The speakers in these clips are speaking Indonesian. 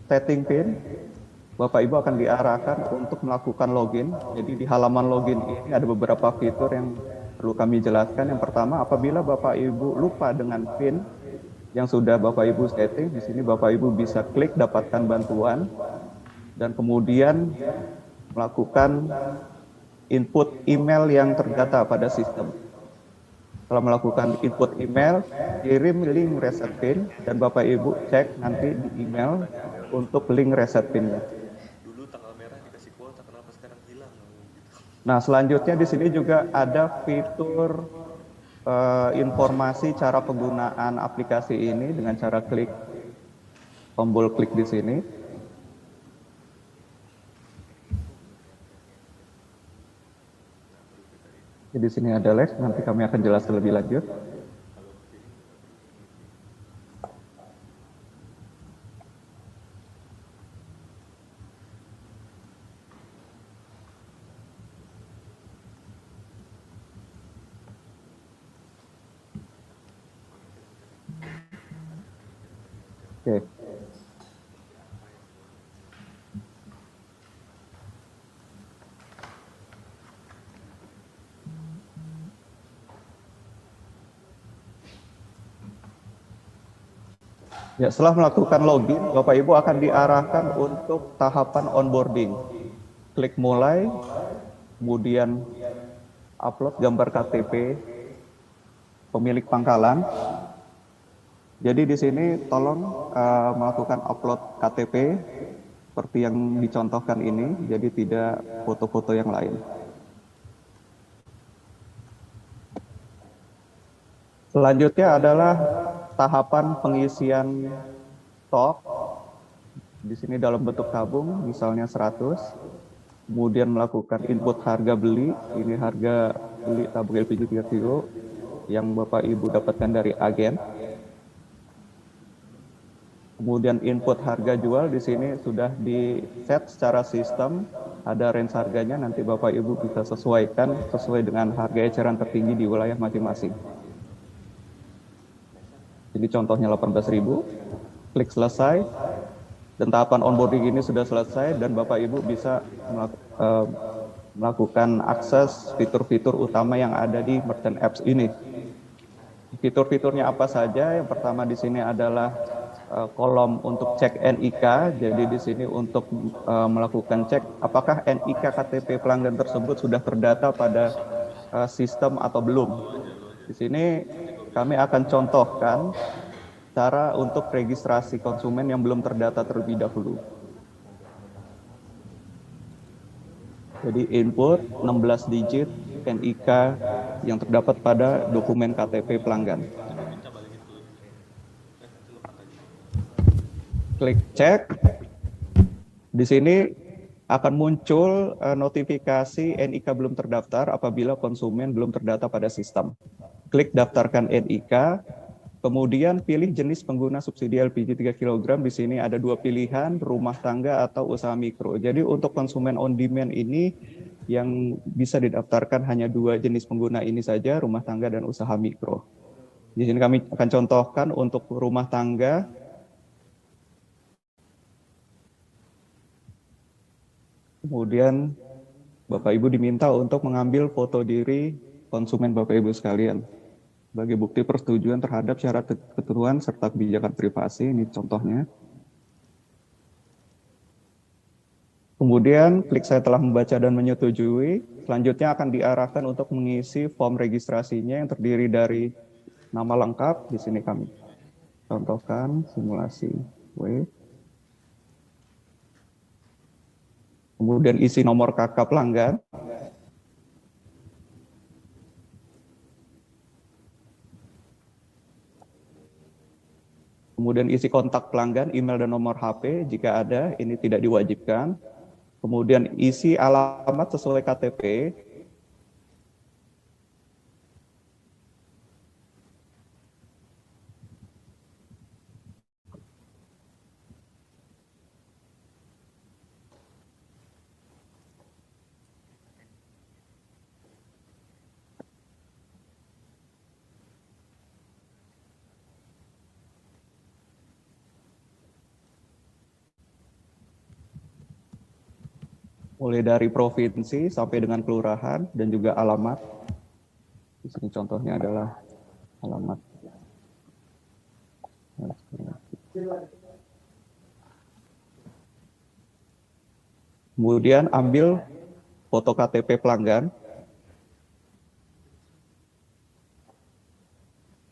setting PIN, Bapak Ibu akan diarahkan untuk melakukan login. Jadi di halaman login ini ada beberapa fitur yang perlu kami jelaskan. Yang pertama, apabila Bapak Ibu lupa dengan PIN yang sudah Bapak Ibu setting, di sini Bapak Ibu bisa klik dapatkan bantuan dan kemudian melakukan input email yang terdata pada sistem. Setelah melakukan input email, kirim link reset PIN dan Bapak Ibu cek nanti di email untuk link reset PIN-nya. Dulu tanggal merah dikasih kuota, kenapa sekarang hilang? Nah, selanjutnya di sini juga ada fitur informasi cara penggunaan aplikasi ini dengan cara klik tombol klik di sini. Di sini ada Lex, nanti kami akan jelaskan lebih lanjut. Oke. Ya, setelah melakukan login, Bapak Ibu akan diarahkan untuk tahapan onboarding. Klik mulai, kemudian upload gambar KTP pemilik pangkalan. Jadi di sini tolong melakukan upload KTP seperti yang dicontohkan ini, jadi tidak foto-foto yang lain. Selanjutnya adalah tahapan pengisian stok. Di sini dalam bentuk tabung, misalnya 100. Kemudian melakukan input harga beli. Ini harga beli tabung LPG 3 kilo yang Bapak Ibu dapatkan dari agen. Kemudian input harga jual di sini sudah di set secara sistem, ada range harganya, nanti Bapak Ibu bisa sesuaikan sesuai dengan harga eceran tertinggi di wilayah masing-masing. Jadi contohnya 18.000, klik selesai, dan tahapan onboarding ini sudah selesai dan Bapak Ibu bisa melakukan akses fitur-fitur utama yang ada di Merchant Apps ini. Fitur-fiturnya apa saja? Yang pertama di sini adalah kolom untuk cek NIK. Jadi di sini untuk melakukan cek apakah NIK KTP pelanggan tersebut sudah terdata pada sistem atau belum. Di sini kami akan contohkan cara untuk registrasi konsumen yang belum terdata terlebih dahulu. Jadi input 16 digit NIK yang terdapat pada dokumen KTP pelanggan. Klik cek. Di sini akan muncul notifikasi NIK belum terdaftar apabila konsumen belum terdata pada sistem. Klik daftarkan NIK, kemudian pilih jenis pengguna subsidi LPG 3 kg. Di sini ada dua pilihan, rumah tangga atau usaha mikro. Jadi untuk konsumen on demand ini yang bisa didaftarkan hanya dua jenis pengguna ini saja, rumah tangga dan usaha mikro. Di sini kami akan contohkan untuk rumah tangga. Kemudian Bapak Ibu diminta untuk mengambil foto diri konsumen Bapak Ibu sekalian sebagai bukti persetujuan terhadap syarat ketentuan serta kebijakan privasi. Ini contohnya. Kemudian klik saya telah membaca dan menyetujui. Selanjutnya akan diarahkan untuk mengisi form registrasinya yang terdiri dari nama lengkap. Di sini kami contohkan simulasi W. Kemudian isi nomor KK pelanggan. Kemudian isi kontak pelanggan, email dan nomor HP jika ada, ini tidak diwajibkan. Kemudian isi alamat sesuai KTP. mulai dari provinsi sampai dengan kelurahan dan juga alamat. Di sini contohnya adalah alamat. Kemudian ambil foto KTP pelanggan.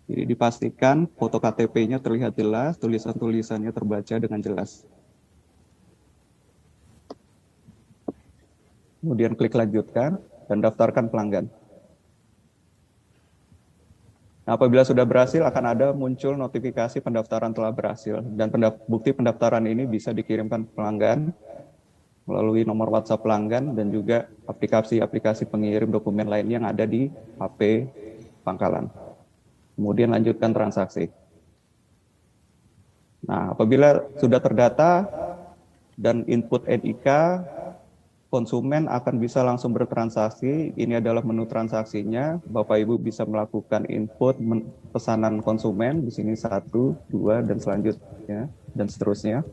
Jadi dipastikan foto KTP-nya terlihat jelas, tulisan-tulisannya terbaca dengan jelas. Kemudian klik lanjutkan dan daftarkan pelanggan. Nah, apabila sudah berhasil akan ada muncul notifikasi pendaftaran telah berhasil dan bukti pendaftaran ini bisa dikirimkan ke pelanggan melalui nomor WhatsApp pelanggan dan juga aplikasi-aplikasi pengirim dokumen lain yang ada di HP pangkalan. Kemudian lanjutkan transaksi. Nah, apabila sudah terdata dan input NIK, konsumen akan bisa langsung bertransaksi. Ini adalah menu transaksinya. Bapak Ibu bisa melakukan input pesanan konsumen di sini 1, 2 dan selanjutnya dan seterusnya.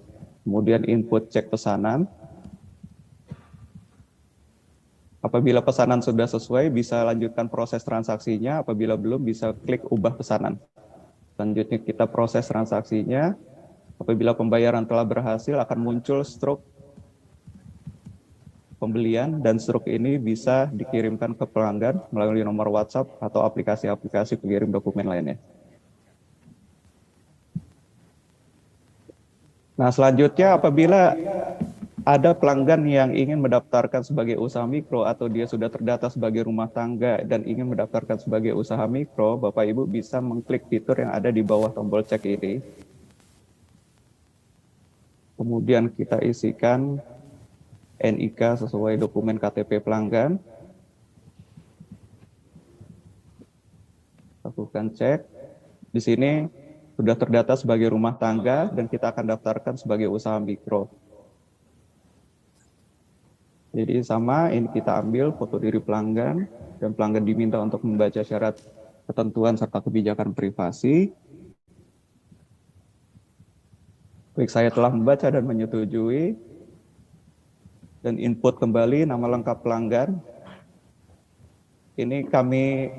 Kemudian input cek pesanan. Apabila pesanan sudah sesuai, bisa lanjutkan proses transaksinya. Apabila belum, bisa klik ubah pesanan. Selanjutnya kita proses transaksinya. Apabila pembayaran telah berhasil, akan muncul struk pembelian dan struk ini bisa dikirimkan ke pelanggan melalui nomor WhatsApp atau aplikasi-aplikasi pengirim dokumen lainnya. Nah, selanjutnya apabila ada pelanggan yang ingin mendaftarkan sebagai usaha mikro atau dia sudah terdata sebagai rumah tangga dan ingin mendaftarkan sebagai usaha mikro, Bapak Ibu bisa mengklik fitur yang ada di bawah tombol cek ini. Kemudian kita isikan NIK sesuai dokumen KTP pelanggan. Lakukan cek. Di sini sudah terdata sebagai rumah tangga dan kita akan daftarkan sebagai usaha mikro. Jadi sama, ini kita ambil foto diri pelanggan dan pelanggan diminta untuk membaca syarat ketentuan serta kebijakan privasi. Klik saya telah membaca dan menyetujui. Dan input kembali nama lengkap pelanggan. Ini kami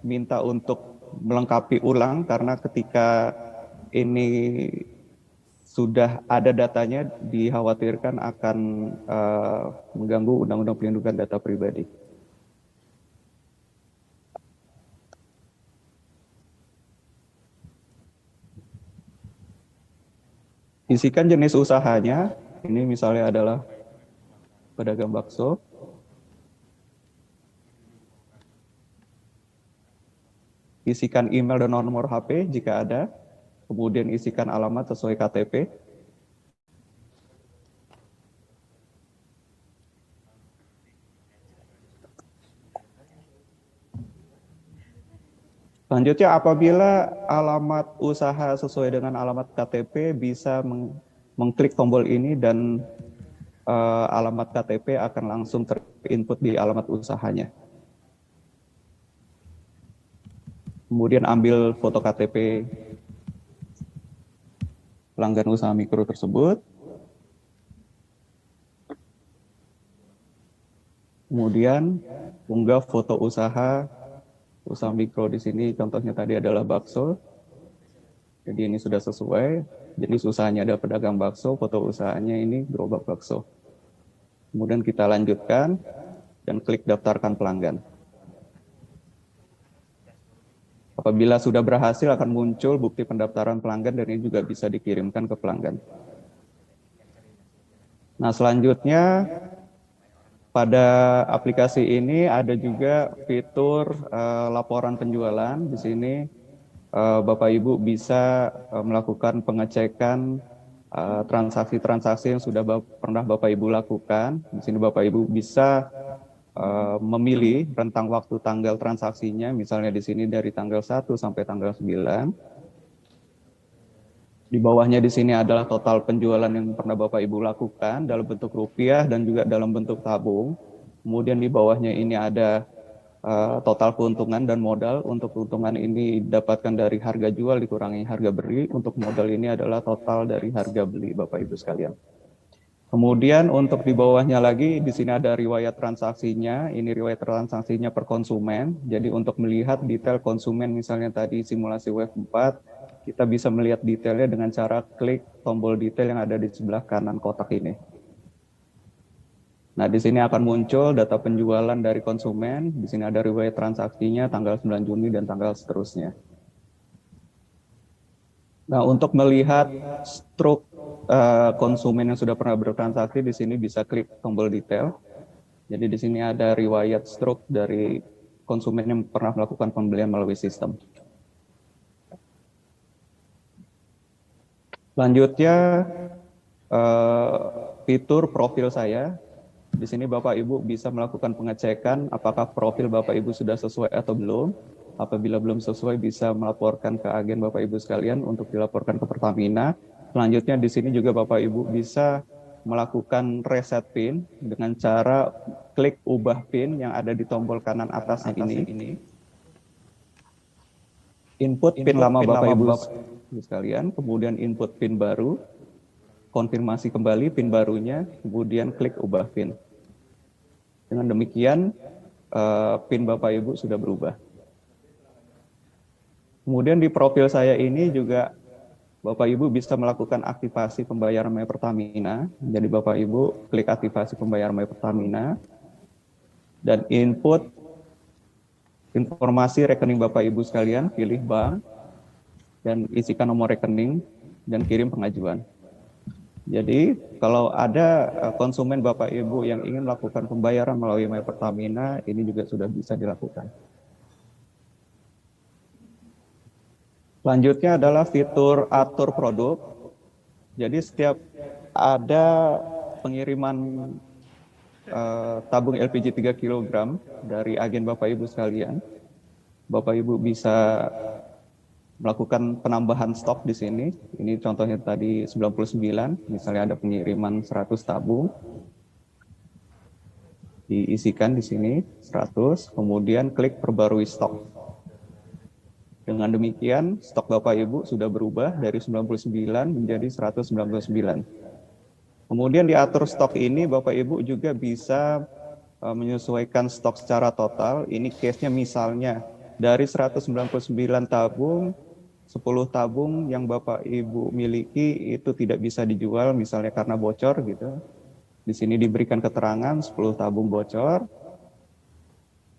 minta untuk melengkapi ulang karena ketika ini sudah ada datanya dikhawatirkan akan mengganggu Undang-Undang Perlindungan Data Pribadi. Isikan jenis usahanya, ini misalnya adalah pedagang bakso. Isikan email dan nomor HP jika ada. Kemudian isikan alamat sesuai KTP. Selanjutnya, apabila alamat usaha sesuai dengan alamat KTP, bisa mengklik tombol ini dan alamat KTP akan langsung terinput di alamat usahanya. Kemudian ambil foto KTP pelanggan usaha mikro tersebut. Kemudian unggah foto usaha mikro di sini, contohnya tadi adalah bakso. Jadi ini sudah sesuai. Jenis usahanya ada pedagang bakso, foto usahanya ini gerobak bakso. Kemudian kita lanjutkan dan klik daftarkan pelanggan. Apabila sudah berhasil akan muncul bukti pendaftaran pelanggan dan ini juga bisa dikirimkan ke pelanggan. Nah, selanjutnya pada aplikasi ini ada juga fitur laporan penjualan. Di sini Bapak Ibu bisa melakukan pengecekan transaksi-transaksi yang sudah pernah Bapak Ibu lakukan. Di sini Bapak Ibu bisa memilih rentang waktu tanggal transaksinya, misalnya di sini dari tanggal 1 sampai tanggal 9. Di bawahnya di sini adalah total penjualan yang pernah Bapak Ibu lakukan dalam bentuk rupiah dan juga dalam bentuk tabung. Kemudian di bawahnya ini ada total keuntungan dan modal. Untuk keuntungan ini didapatkan dari harga jual dikurangi harga beli. Untuk modal ini adalah total dari harga beli Bapak Ibu sekalian. Kemudian untuk di bawahnya lagi, di sini ada riwayat transaksinya. Ini riwayat transaksinya per konsumen. Jadi untuk melihat detail konsumen, misalnya tadi simulasi web 4, kita bisa melihat detailnya dengan cara klik tombol detail yang ada di sebelah kanan kotak ini. Nah, di sini akan muncul data penjualan dari konsumen. Di sini ada riwayat transaksinya, tanggal 9 Juni, dan tanggal seterusnya. Nah, untuk melihat struk konsumen yang sudah pernah bertransaksi, di sini bisa klik tombol detail. Jadi di sini ada riwayat struk dari konsumen yang pernah melakukan pembelian melalui sistem. Selanjutnya, fitur profil saya. Di sini Bapak Ibu bisa melakukan pengecekan apakah profil Bapak Ibu sudah sesuai atau belum. Apabila belum sesuai, bisa melaporkan ke agen Bapak Ibu sekalian untuk dilaporkan ke Pertamina. Selanjutnya di sini juga Bapak Ibu bisa melakukan reset PIN dengan cara klik ubah PIN yang ada di tombol kanan atas ini. Input PIN lama Bapak Ibu sekalian, kemudian input PIN baru, konfirmasi kembali PIN barunya, kemudian klik ubah PIN. Dengan demikian, PIN Bapak Ibu sudah berubah. Kemudian di profil saya ini juga Bapak Ibu bisa melakukan aktivasi pembayaran My Pertamina. Jadi Bapak Ibu klik aktivasi pembayaran My Pertamina dan input informasi rekening Bapak Ibu sekalian, pilih bank dan isikan nomor rekening dan kirim pengajuan. Jadi kalau ada konsumen Bapak Ibu yang ingin melakukan pembayaran melalui My Pertamina, ini juga sudah bisa dilakukan. Selanjutnya adalah fitur atur produk. Jadi setiap ada pengiriman tabung LPG 3 kg dari agen Bapak Ibu sekalian, Bapak Ibu bisa melakukan penambahan stok di sini. Ini contohnya tadi 99, misalnya ada pengiriman 100 tabung. Diisikan di sini 100, kemudian klik perbarui stok. Dengan demikian, stok Bapak Ibu sudah berubah dari 99 menjadi 199. Kemudian diatur stok ini, Bapak Ibu juga bisa menyesuaikan stok secara total. Ini case-nya misalnya dari 199 tabung, 10 tabung yang Bapak Ibu miliki itu tidak bisa dijual misalnya karena bocor gitu. Di sini diberikan keterangan 10 tabung bocor.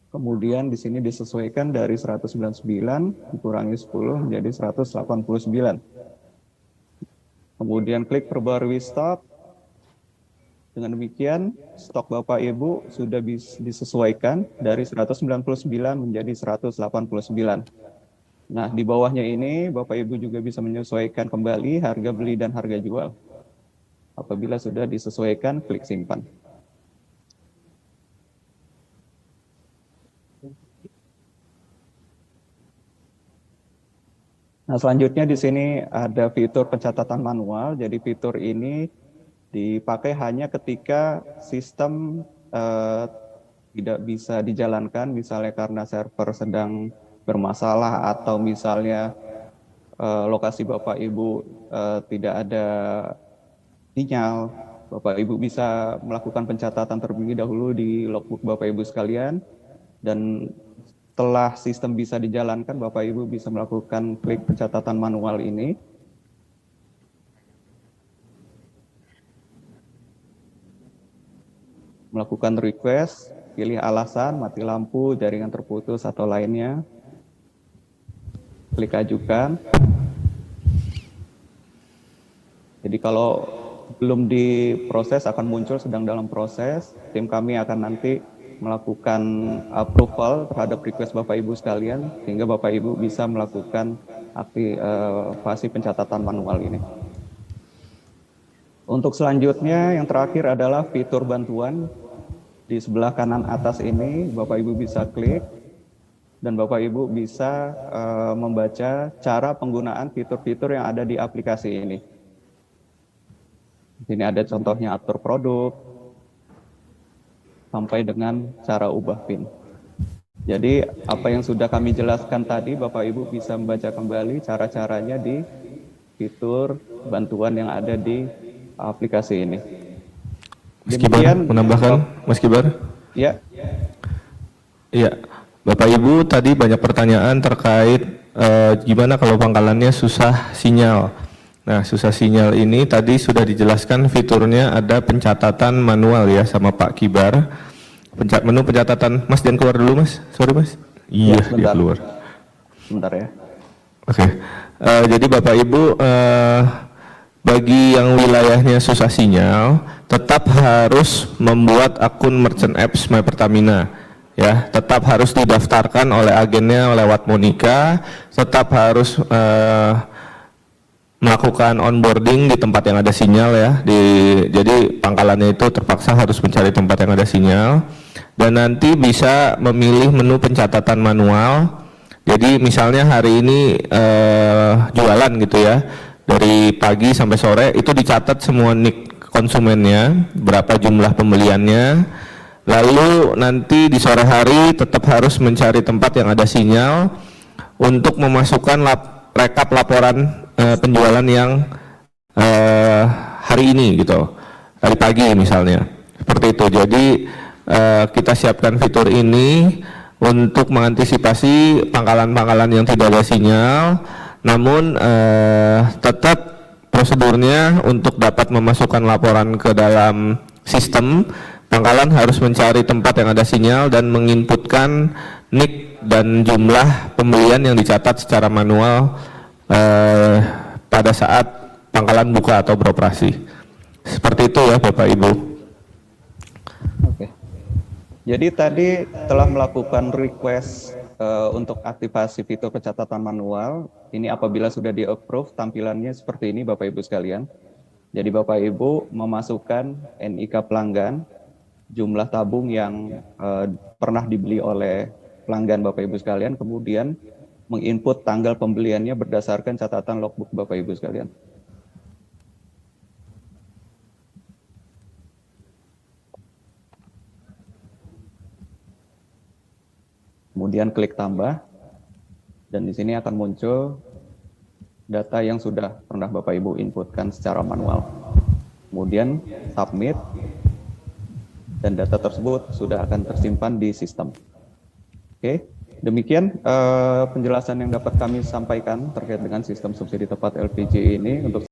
Kemudian di sini disesuaikan dari 199 dikurangi 10 menjadi 189. Kemudian klik perbarui stok. Dengan demikian, stok Bapak Ibu sudah disesuaikan dari 199 menjadi 189. Nah, di bawahnya ini Bapak Ibu juga bisa menyesuaikan kembali harga beli dan harga jual. Apabila sudah disesuaikan, klik simpan. Nah, selanjutnya di sini ada fitur pencatatan manual. Jadi fitur ini dipakai hanya ketika sistem tidak bisa dijalankan, misalnya karena server sedang bermasalah atau misalnya lokasi Bapak Ibu tidak ada sinyal. Bapak Ibu bisa melakukan pencatatan terlebih dahulu di logbook Bapak Ibu sekalian, dan setelah sistem bisa dijalankan, Bapak Ibu bisa melakukan klik pencatatan manual ini. Melakukan request, pilih alasan, mati lampu, jaringan terputus, atau lainnya. Klik ajukan. Jadi kalau belum diproses akan muncul sedang dalam proses. Tim kami akan nanti melakukan approval terhadap request Bapak Ibu sekalian, sehingga Bapak Ibu bisa melakukan aktivasi pencatatan manual ini. Untuk selanjutnya, yang terakhir adalah fitur bantuan. Di sebelah kanan atas ini, Bapak Ibu bisa klik, dan Bapak Ibu bisa membaca cara penggunaan fitur-fitur yang ada di aplikasi ini. Ini ada contohnya atur produk, sampai dengan cara ubah PIN. Jadi apa yang sudah kami jelaskan tadi, Bapak Ibu bisa membaca kembali cara-caranya di fitur bantuan yang ada di aplikasi ini. Mas Kibar Demikian, menambahkan, Mas Kibar? ya, Iya, Bapak Ibu tadi banyak pertanyaan terkait gimana kalau pangkalannya susah sinyal. Nah, susah sinyal ini tadi sudah dijelaskan fiturnya ada pencatatan manual ya sama Pak Kibar. Menu pencatatan, Mas jangan keluar dulu Mas, sorry Mas. Iya, dia sebentar. keluar. Sebentar ya. Oke, jadi Bapak Ibu bagi yang wilayahnya susah sinyal tetap harus membuat akun merchant apps My Pertamina ya, tetap harus didaftarkan oleh agennya lewat Monika, tetap harus melakukan onboarding di tempat yang ada sinyal ya, jadi pangkalannya itu terpaksa harus mencari tempat yang ada sinyal dan nanti bisa memilih menu pencatatan manual. Jadi misalnya hari ini jualan gitu ya, dari pagi sampai sore itu dicatat semua nik konsumennya, berapa jumlah pembeliannya, lalu nanti di sore hari tetap harus mencari tempat yang ada sinyal untuk memasukkan rekap laporan penjualan yang hari ini gitu, hari pagi misalnya, seperti itu. Jadi kita siapkan fitur ini untuk mengantisipasi pangkalan-pangkalan yang tidak ada sinyal, namun tetap prosedurnya untuk dapat memasukkan laporan ke dalam sistem, pangkalan harus mencari tempat yang ada sinyal dan menginputkan NIK dan jumlah pembelian yang dicatat secara manual pada saat pangkalan buka atau beroperasi. Seperti itu ya Bapak Ibu. Oke. Jadi tadi telah melakukan request untuk aktivasi fitur pencatatan manual. Ini apabila sudah di-approve, tampilannya seperti ini Bapak Ibu sekalian. Jadi Bapak Ibu memasukkan NIK pelanggan, jumlah tabung yang pernah dibeli oleh pelanggan Bapak Ibu sekalian, kemudian menginput tanggal pembeliannya berdasarkan catatan logbook Bapak Ibu sekalian. Kemudian klik tambah, dan di sini akan muncul data yang sudah pernah Bapak Ibu inputkan secara manual. Kemudian submit, dan data tersebut sudah akan tersimpan di sistem. Oke, demikian penjelasan yang dapat kami sampaikan terkait dengan sistem subsidi tepat LPG ini. Untuk